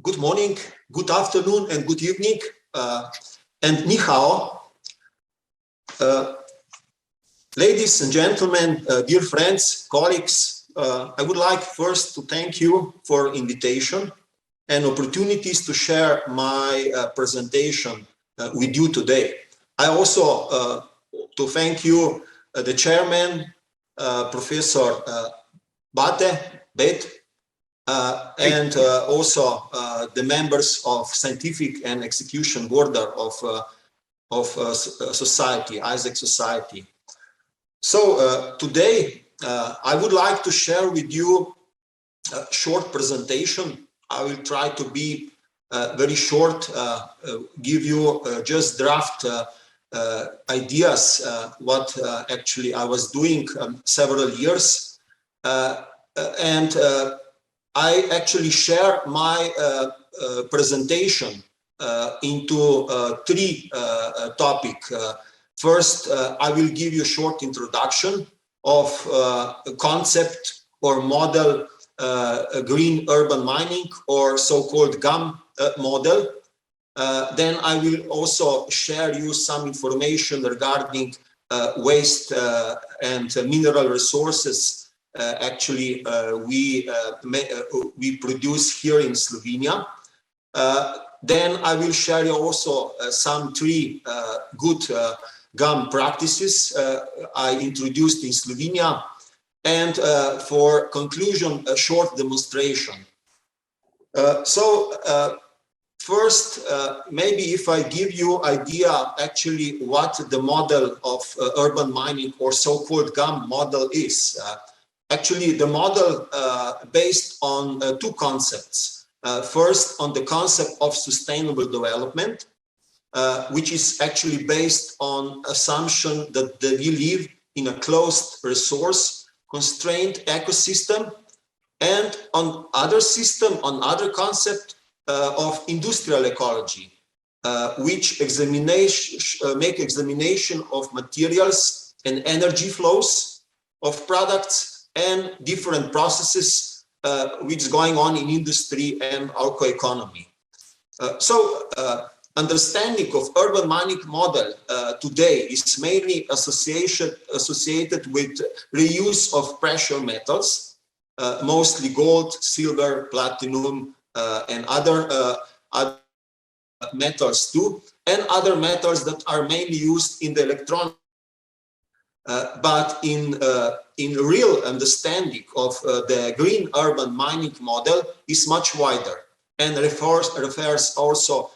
Good morning, good afternoon, and good evening, and ni hao. Ladies and gentlemen, dear friends, colleagues, I would like first to thank you for invitation and opportunities to share my presentation with you today. I also to thank you, the chairman, Professor Bet, and also the members of scientific and execution board of society, ISEG society. So today I would like to share with you a short presentation. I will try to be very short, give you just draft ideas what actually I was doing several years, and I actually share my presentation into three topics. First, I will give you a short introduction of a concept or model, green urban mining, or so-called GUM model. Then I will also share you some information regarding waste and mineral resources we produce here in Slovenia. Then I will share you also some three good GUM practices I introduced in Slovenia, and for conclusion, a short demonstration. First, maybe if I give you idea actually what the model of urban mining or so-called GUM model is. Actually, the model based on two concepts. First, on the concept of sustainable development, which is actually based on assumption that we live in a closed resource constrained ecosystem, and on other concept of industrial ecology, which make examination of materials and energy flows of products and different processes which is going on in industry and our economy. Understanding of urban mining model today is mainly associated with reuse of precious metals, mostly gold, silver, platinum, and other metals too, and other metals that are mainly used in the electronic. But in real understanding of the green urban mining model is much wider and refers also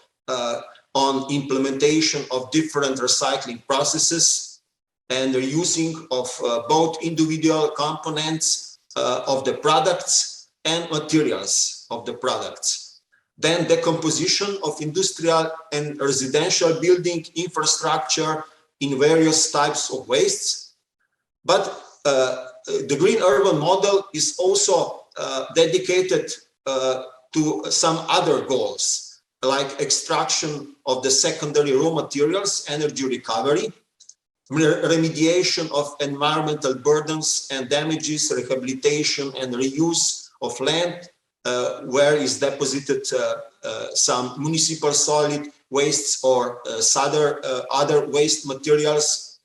on implementation of different recycling processes and the using of both individual components of the products and materials of the products. Then decomposition of industrial and residential building infrastructure in various types of wastes. But the green urban model is also dedicated to some other goals, like extraction of the secondary raw materials, energy recovery, remediation of environmental burdens and damages, rehabilitation and reuse of land where is deposited some municipal solid wastes or other waste materials,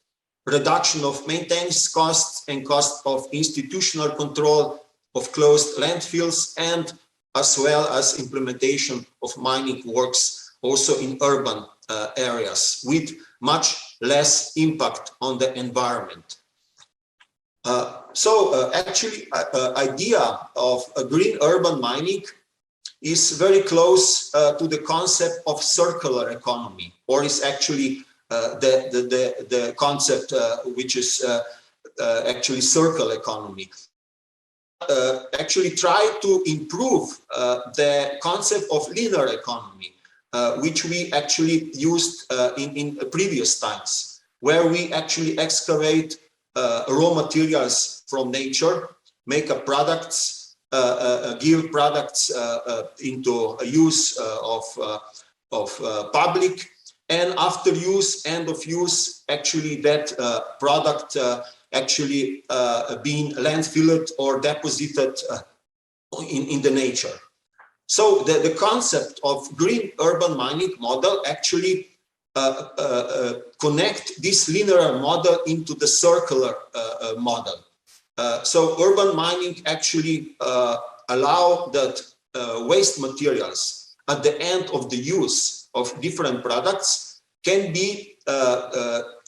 reduction of maintenance costs and cost of institutional control of closed landfills, and as well as implementation of mining works also in urban areas with much less impact on the environment. Actually, idea of a green urban mining is very close to the concept of circular economy, or is actually the concept which is actually circular economy. Actually try to improve the concept of linear economy, which we actually used in previous times, where we actually excavate raw materials from nature, make a products, give products into use of public, and after use, end of use, actually that product actually being landfilled or deposited in the nature. So the concept of green urban mining model actually connect this linear model into the circular model. So urban mining actually allow that waste materials at the end of the use of different products can be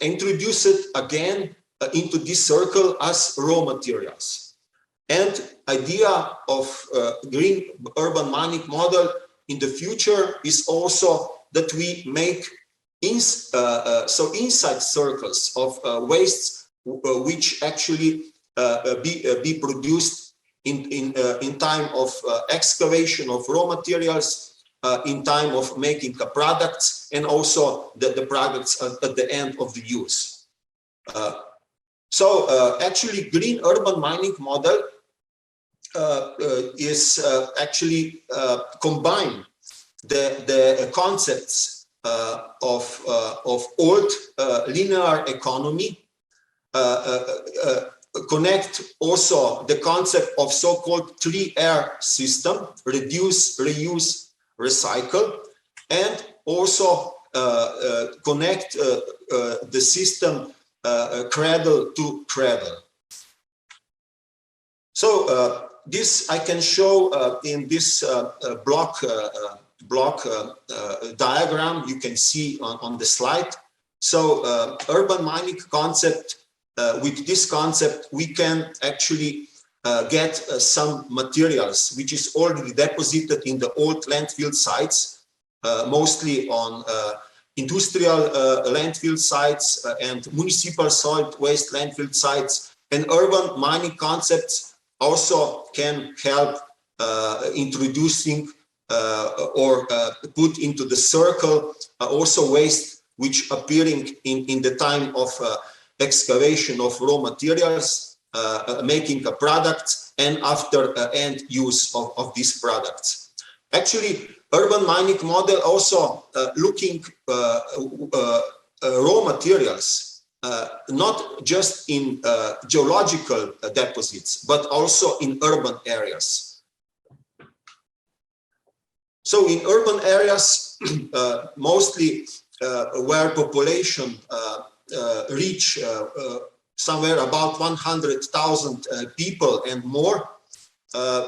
introduced again into this circle as raw materials. And idea of green urban mining model in the future is also that we make inside circles of wastes which actually be produced in time of excavation of raw materials, in time of making the products, and also the products at the end of the use. Actually, green urban mining model is actually combine the concepts of old linear economy, connect also the concept of so-called 3R system: reduce, reuse, recycle, and also connect the system cradle to cradle. So this I can show in this block diagram you can see on the slide. So urban mining concept, with this concept we can actually get some materials which is already deposited in the old landfill sites, mostly on industrial landfill sites and municipal solid waste landfill sites. And urban mining concepts also can help introducing or put into the circle also waste which appearing in the time of excavation of raw materials, making a product, and after end use of these products. Actually, urban mining model also looking raw materials, not just in geological deposits, but also in urban areas. So in urban areas, mostly where population reach somewhere about 100,000 people and more,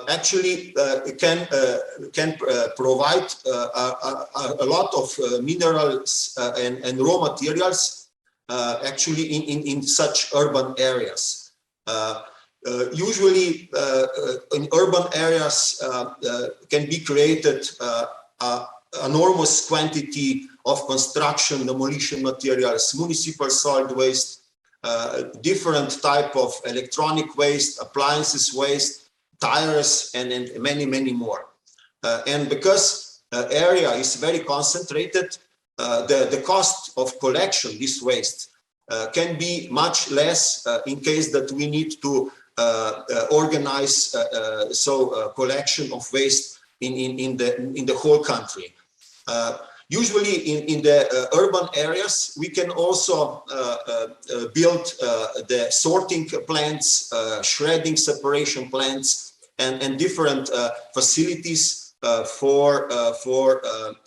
actually can provide a lot of minerals and raw materials actually in such urban areas. Usually in urban areas can be created enormous quantity of construction, demolition materials, municipal solid waste, different type of electronic waste, appliances waste, tires, and many, many more. And because area is very concentrated, the cost of collection this waste can be much less in case that we need to organize collection of waste in the whole country. Usually in the urban areas, we can also build the sorting plants, shredding separation plants, and different facilities for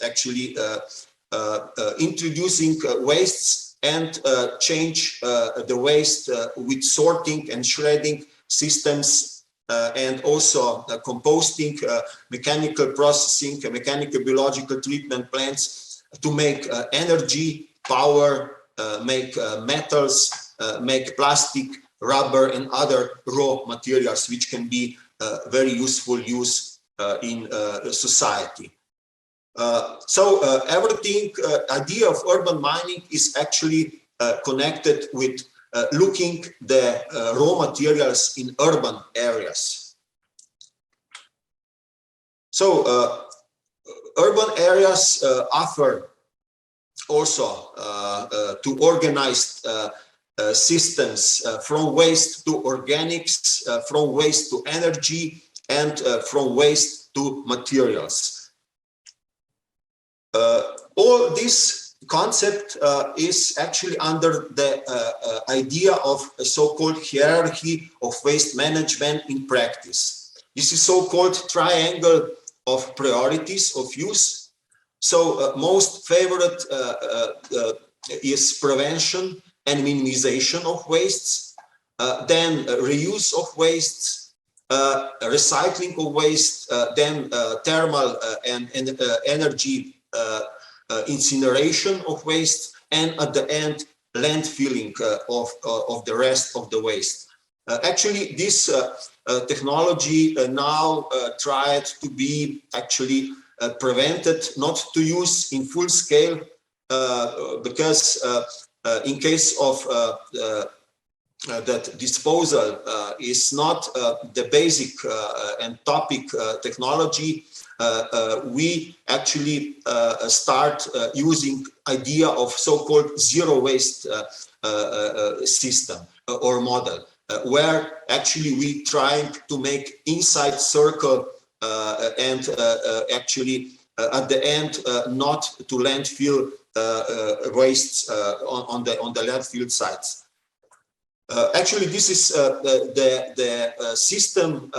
actually introducing wastes and change the waste with sorting and shredding systems, and also composting, mechanical processing, mechanical biological treatment plants to make energy, power, make metals, make plastic, rubber, and other raw materials which can be very useful use in society. So everything, idea of urban mining is actually connected with looking the raw materials in urban areas. So urban areas offer also to organized systems from waste to organics, from waste to energy, and from waste to materials. All this concept is actually under the idea of a so-called hierarchy of waste management in practice. This is so-called triangle of priorities of use. So most favorite is prevention and minimization of wastes, then reuse of wastes, recycling of waste, then thermal and energy incineration of waste, and at the end landfilling of the rest of the waste. Actually, this technology now tried to be actually prevented, not to use in full scale, because in case of that disposal is not the basic and topic technology, we actually start using idea of so-called zero waste system or model, where actually we trying to make inside circle and actually at the end not to landfill wastes on the landfill sites. Actually, this is the system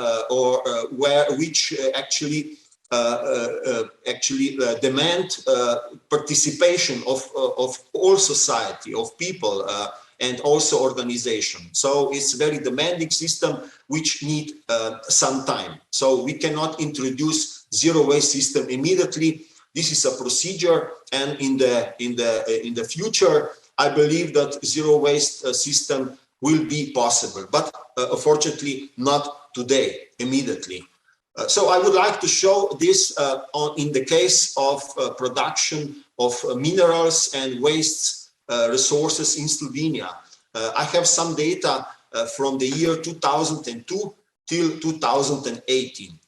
which actually demand participation of all society, of people, and also organization. So it's very demanding system which need some time. So we cannot introduce zero waste system immediately. This is a procedure, and in the future, I believe that zero waste system will be possible, but unfortunately not today, immediately. So I would like to show this in the case of production of minerals and waste resources in Slovenia. I have some data from the year 2002 till 2018.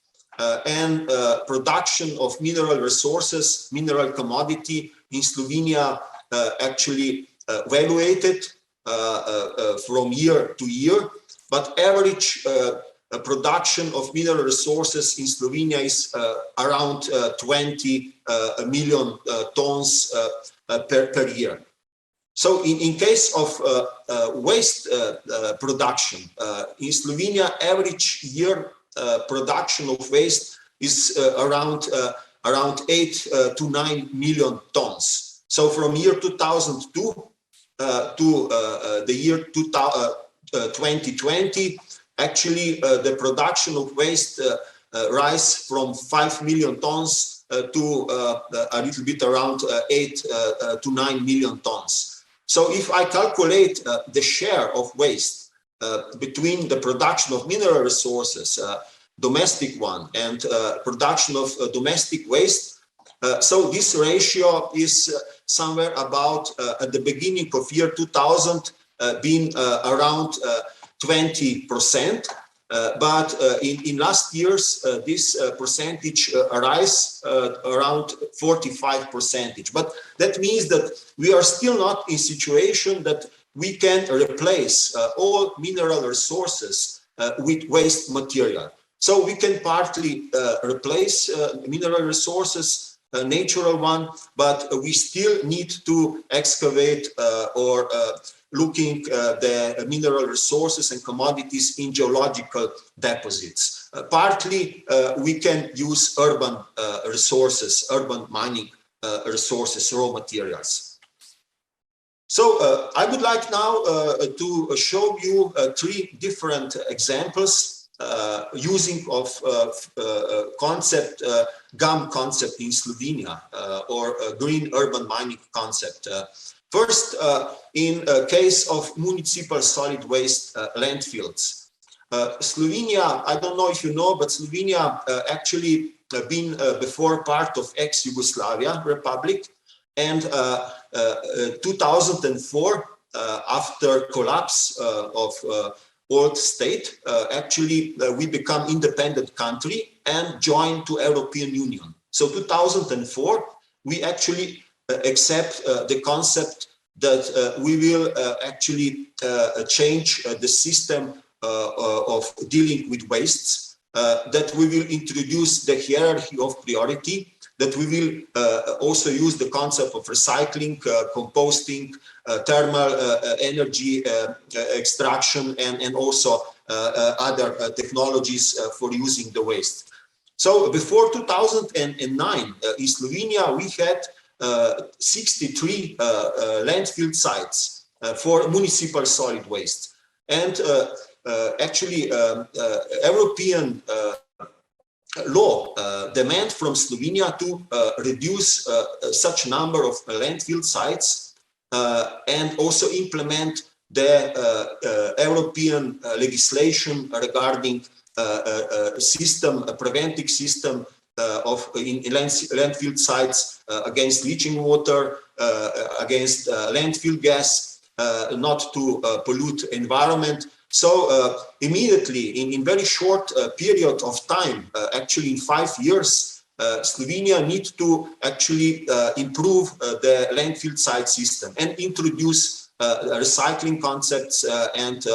And production of mineral resources, mineral commodity in Slovenia actually evaluated from year to year, but average production of mineral resources in Slovenia is around 20 million tons per year. So in case of waste production, in Slovenia, average year production of waste is around 8 to 9 million tons. So from year 2002 to the year 2020, actually the production of waste rise from 5 million tons to a little bit around 8 to 9 million tons. So if I calculate the share of waste between the production of mineral resources, domestic one, and production of domestic waste, so this ratio is somewhere about at the beginning of year 2000 being around 20%, but in last years this percentage rise around 45%. But that means that we are still not in situation that we can replace all mineral resources with waste material. So we can partly replace mineral resources, natural one, but we still need to excavate or looking the mineral resources and commodities in geological deposits. Partly we can use urban resources, urban mining resources, raw materials. So I would like now to show you 3 different examples using of concept, GAM concept in Slovenia, or green urban mining concept. First, in case of municipal solid waste landfills. Slovenia, I don't know if you know, but Slovenia actually been before part of ex-Yugoslavia Republic, and 2004, after collapse of old state, actually we become independent country and join to European Union. So 2004, we actually accept the concept that we will actually change the system of dealing with wastes, that we will introduce the hierarchy of priority, that we will also use the concept of recycling, composting, thermal energy extraction, and also other technologies for using the waste. So before 2009, in Slovenia, we had 63 landfill sites for municipal solid waste. And actually, European law demand from Slovenia to reduce such number of landfill sites and also implement the European legislation regarding a preventive system in landfill sites against leaching water, against landfill gas, not to pollute environment. So immediately, in very short period of time, actually in 5 years, Slovenia needs to actually improve the landfill site system and introduce recycling concepts and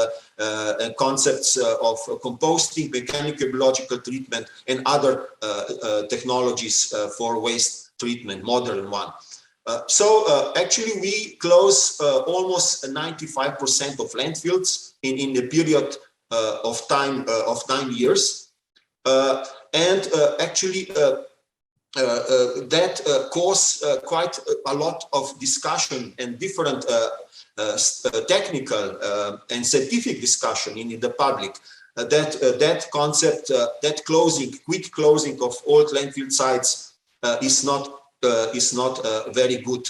concepts of composting, mechanical biological treatment, and other technologies for waste treatment, modern one. So actually we close almost 95% of landfills in the period of time of 9 years. And actually that caused quite a lot of discussion and different technical and scientific discussion in the public. That concept, that quick closing of old landfill sites is not a very good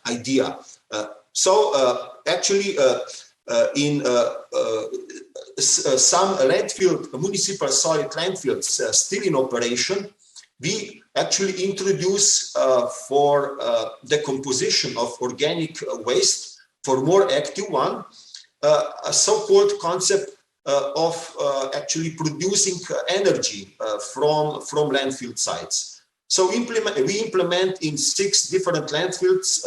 idea. So actually in some municipal solid landfills still in operation, we actually introduce for the composition of organic waste, for more active one, a so-called concept of actually producing energy from landfill sites. So we implement in 6 different landfills.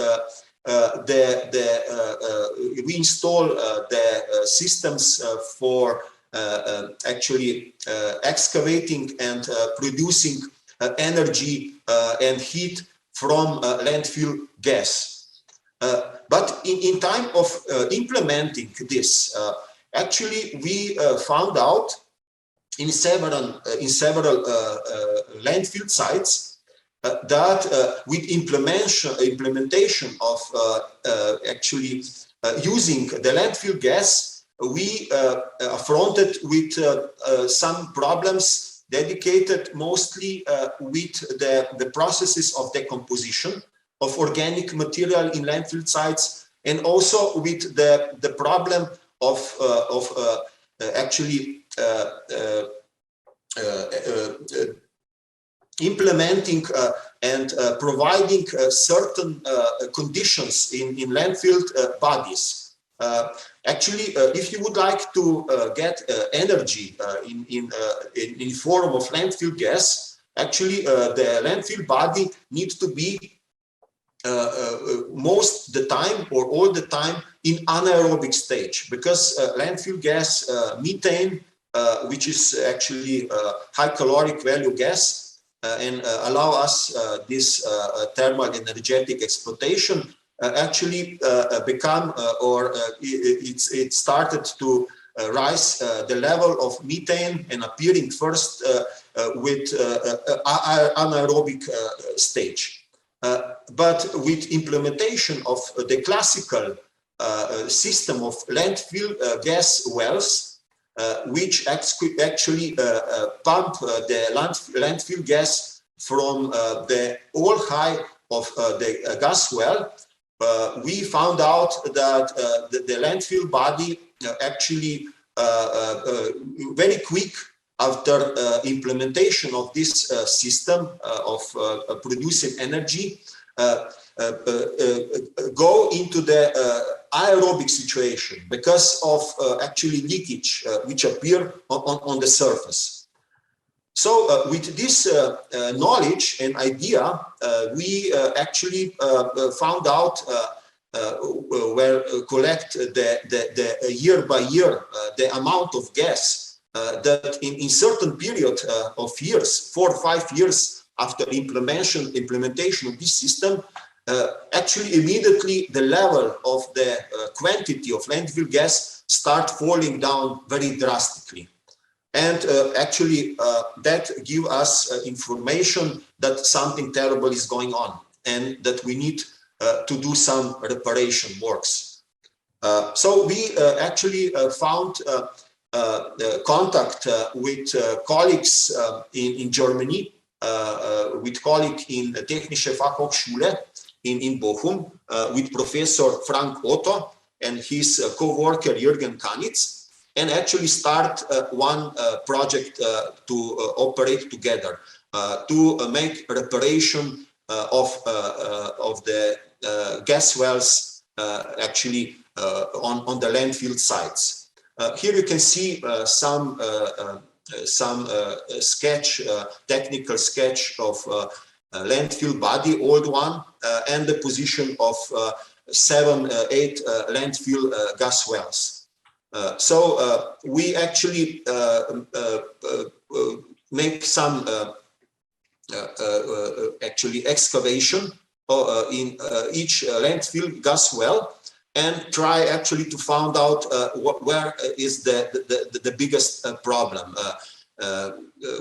We install the systems for actually excavating and producing energy and heat from landfill gas. But in time of implementing this, actually we found out in several landfill sites that with implementation of actually using the landfill gas, we affronted with some problems dedicated mostly with the processes of decomposition of organic material in landfill sites, and also with the problem of actually implementing and providing certain conditions in landfill bodies. Actually, if you would like to get energy in form of landfill gas, actually the landfill body needs to be most the time or all the time in anaerobic stage, because landfill gas methane, which is actually high caloric value gas, and allow us this thermal energetic exploitation, actually become it started to rise the level of methane and appearing first with anaerobic stage. But with implementation of the classical system of landfill gas wells, which actually pump the landfill gas from the all high of the gas well, we found out that the landfill body actually very quick after implementation of this system of producing energy, go into the aerobic situation because of actually leakage which appear on the surface. So with this knowledge and idea, we actually found out where collect the year by year the amount of gas that in certain period of years, 4 or 5 years after implementation of this system, actually immediately the level of the quantity of landfill gas start falling down very drastically. And actually that give us information that something terrible is going on and that we need to do some reparation works. So we actually found contact with colleagues in Germany, with colleagues in Technische Fachhochschule in Bochum, with Professor Frank Otto and his co-worker Jürgen Kanitz, and actually start one project to operate together, to make reparation of the gas wells actually on the landfill sites. Here you can see some sketch, technical sketch of landfill body, old one, and the position of 7, 8 landfill gas wells. So we actually make some actually excavation in each landfill gas well, and try actually to find out where is the biggest problem.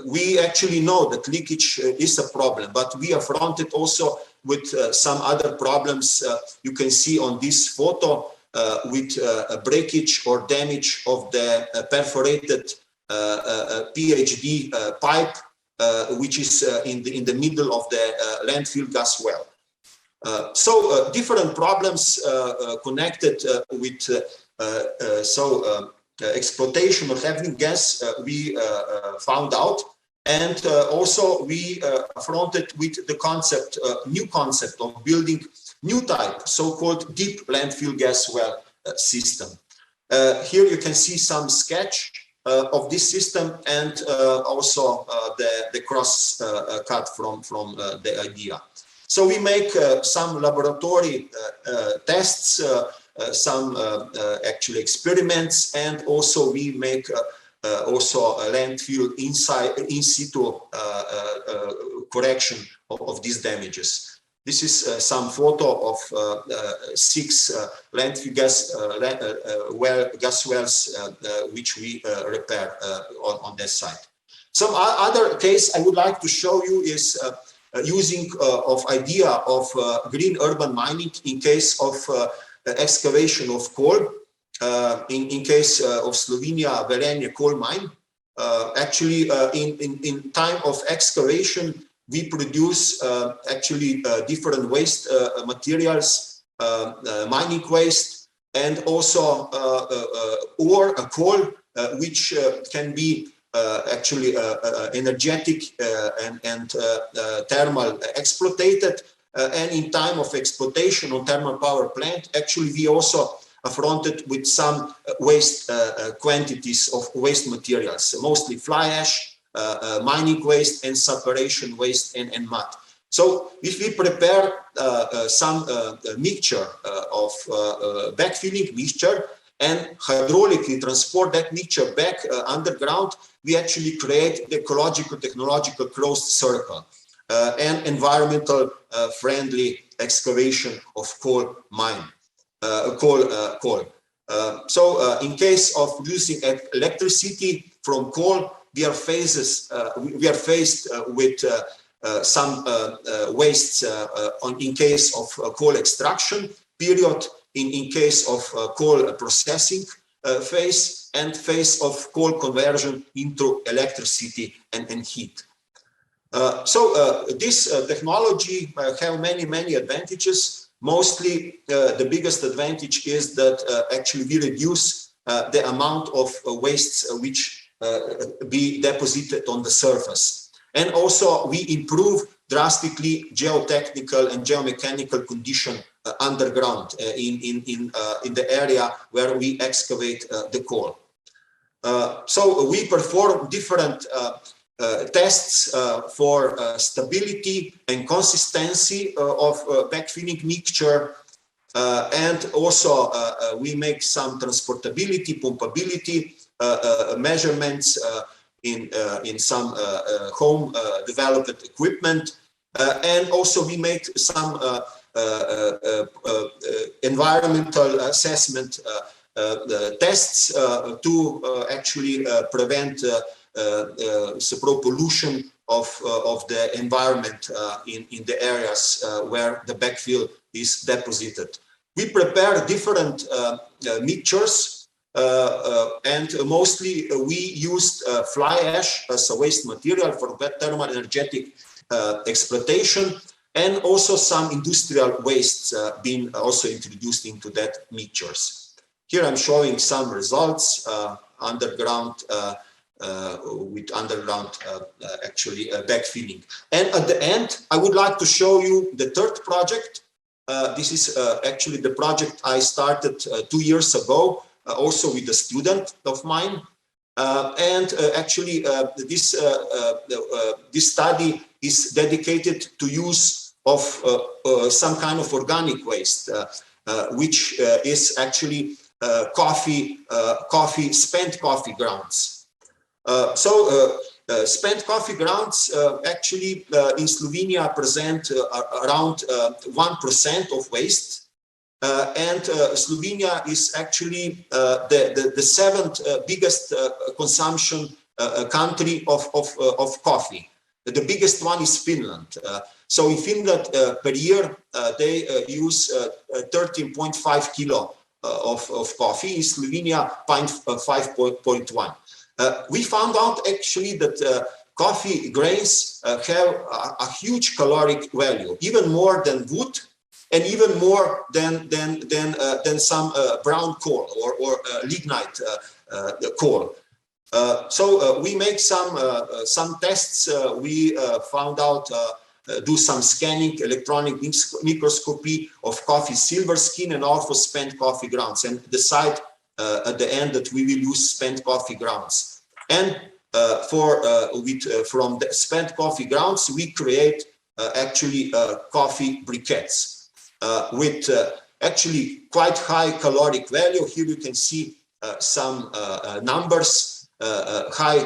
We actually know that leakage is a problem, but we are confronted also with some other problems. You can see on this photo with breakage or damage of the perforated PhD pipe, which is in the middle of the landfill gas well. So different problems connected with exploitation of heavy gas we found out, and also we confronted with the concept, new concept of building new type, so-called deep landfill gas well system. Here you can see some sketch of this system, and also the cross cut from the idea. So we make some laboratory tests, some actual experiments, and also we make also a landfill in situ correction of these damages. This is some photo of 6 landfill gas wells which we repair on that site. Some other case I would like to show you is using of idea of green urban mining in case of excavation of coal, in case of Slovenia Velenje coal mine. Actually, in time of excavation, we produce actually different waste materials, mining waste, and also ore, coal, which can be actually energetic and thermal exploited, and in time of exploitation on thermal power plant, actually we also affronted with some waste quantities of waste materials, mostly fly ash, mining waste, and separation waste and mud. So if we prepare some mixture of backfilling mixture and hydraulically transport that mixture back underground, we actually create the ecological technological closed circle and environmental friendly excavation of coal mine, coal. So in case of using electricity from coal, we are faced with some wastes in case of coal extraction period, in case of coal processing phase, and phase of coal conversion into electricity and heat. So this technology have many advantages. Mostly the biggest advantage is that actually we reduce the amount of wastes which be deposited on the surface. And also we improve drastically geotechnical and geomechanical condition underground in the area where we excavate the coal. So we perform different tests for stability and consistency of backfilling mixture, and also we make some transportability, pumpability measurements in some home developed equipment, and also we make some environmental assessment tests to actually prevent pollution of the environment in the areas where the backfill is deposited. We prepare different mixtures, and mostly we used fly ash as a waste material for thermal energetic exploitation, and also some industrial wastes being also introduced into that mixtures. Here I'm showing some results underground with underground actually backfilling. And at the end, I would like to show you the third project. This is actually the project I started 2 years ago, also with a student of mine. Actually, this study is dedicated to use of some kind of organic waste, which is actually spent coffee grounds. Spent coffee grounds actually in Slovenia present around 1% of waste, and Slovenia is actually the seventh biggest consumption country of coffee. The biggest one is Finland. So in Finland per year they use 13.5 kilo of coffee. In Slovenia 5.1. We found out actually that coffee grains have a huge caloric value, even more than wood, and even more than some brown coal or lignite coal. So we make some tests. We found out, do some scanning, electronic microscopy of coffee silver skin and also spent coffee grounds, and decide at the end that we will use spent coffee grounds. And from the spent coffee grounds, we create actually coffee briquettes with actually quite high caloric value. Here you can see some numbers, high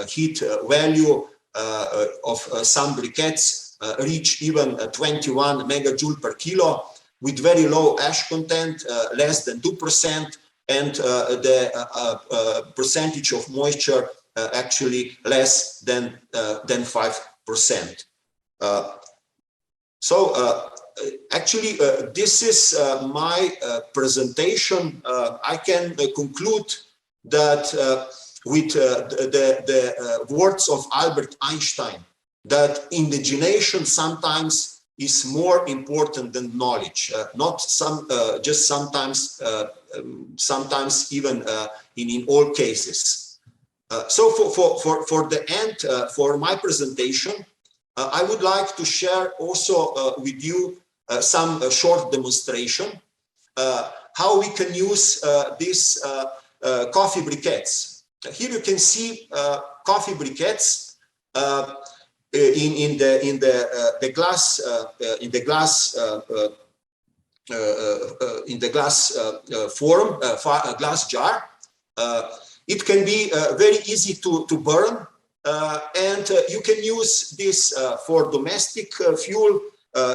heat value of some briquettes reach even 21 megajoule per kilo, with very low ash content, less than 2%, and the percentage of moisture actually less than 5%. Actually, this is my presentation. I can conclude that with the words of Albert Einstein, that indigenation sometimes is more important than knowledge. Not just sometimes, sometimes even in all cases. So for the end, for my presentation, I would like to share also with you some short demonstration how we can use these coffee briquettes. Here you can see coffee briquettes in the glass form, a glass jar. It can be very easy to burn, and you can use this for domestic fuel,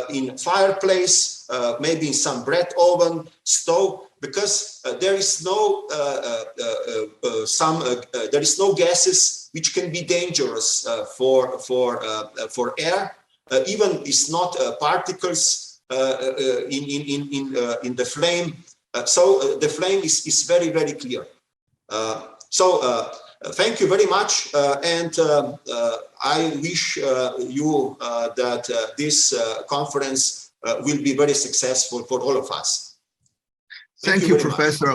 in fireplace, maybe in some bread oven, stove, because there is no gases which can be dangerous for air. Even it's not particles in the flame. So the flame is very, very clear. Thank you very much, and I wish you that this conference will be very successful for all of us. Thank you, Professor.